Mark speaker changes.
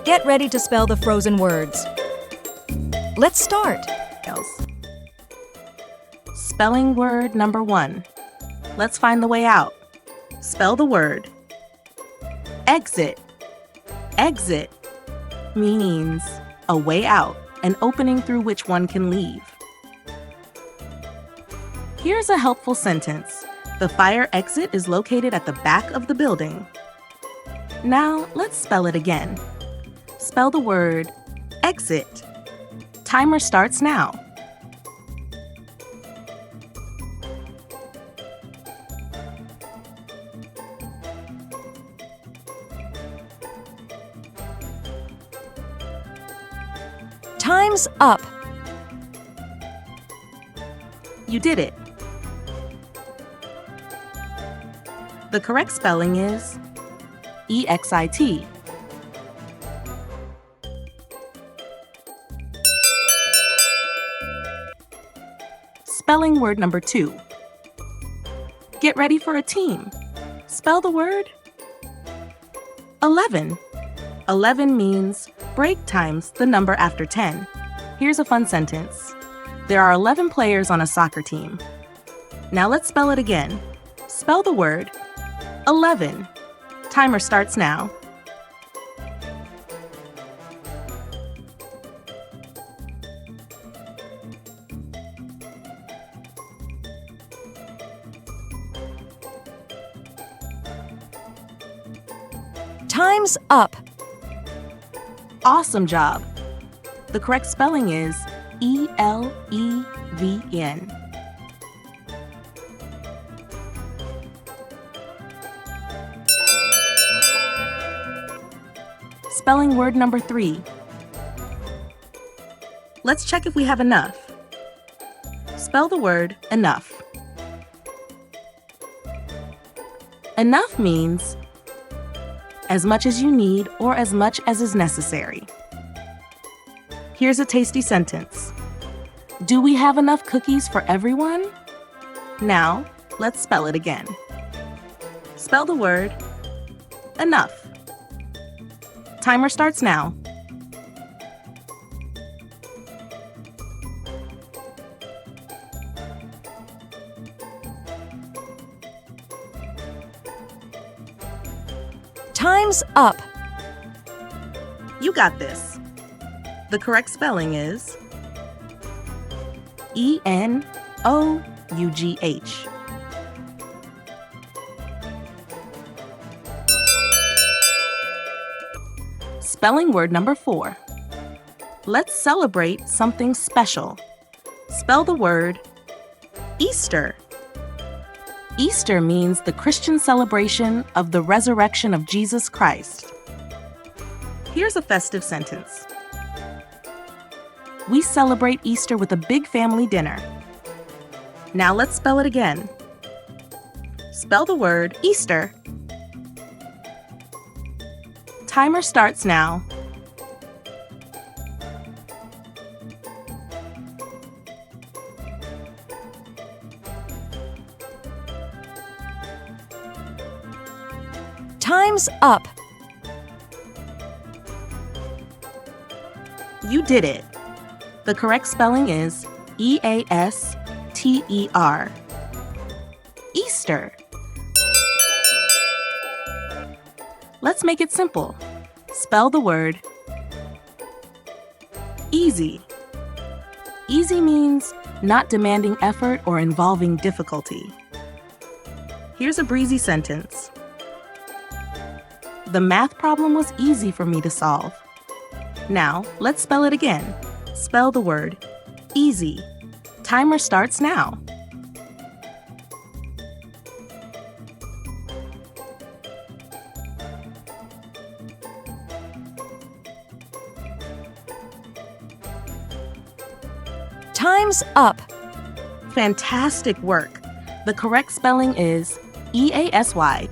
Speaker 1: Get ready to spell the frozen words. Let's start.
Speaker 2: Spelling word number 1. Let's find the way out. Spell the word. Exit. Exit means a way out, an opening through which one can leave. Here's a helpful sentence. The fire exit is located at the back of the building. Now, let's spell it again. Spell the word exit. Timer starts now.
Speaker 1: Time's up.
Speaker 2: You did it. The correct spelling is EXIT. Spelling word number 2. Get ready for a team. Spell the word 11. 11 means break times the number after 10. Here's a fun sentence. There are 11 players on a soccer team. Now let's spell it again. Spell the word 11. Timer starts now.
Speaker 1: Time's up.
Speaker 2: Awesome job. The correct spelling is ELEVN. Spelling word number 3. Let's check if we have enough. Spell the word enough. Enough means as much as you need or as much as is necessary. Here's a tasty sentence. Do we have enough cookies for everyone? Now, let's spell it again. Spell the word enough. Timer starts now.
Speaker 1: Time's up.
Speaker 2: You got this. The correct spelling is ENOUGH. Spelling word number 4. Let's celebrate something special. Spell the word Easter. Easter means the Christian celebration of the resurrection of Jesus Christ. Here's a festive sentence. We celebrate Easter with a big family dinner. Now let's spell it again. Spell the word Easter. Timer starts now.
Speaker 1: Time's up.
Speaker 2: You did it. The correct spelling is EASTER. Easter. Let's make it simple. Spell the word easy. Easy means not demanding effort or involving difficulty. Here's a breezy sentence. The math problem was easy for me to solve. Now, let's spell it again. Spell the word easy. Timer starts now.
Speaker 1: Time's up.
Speaker 2: Fantastic work. The correct spelling is EASY.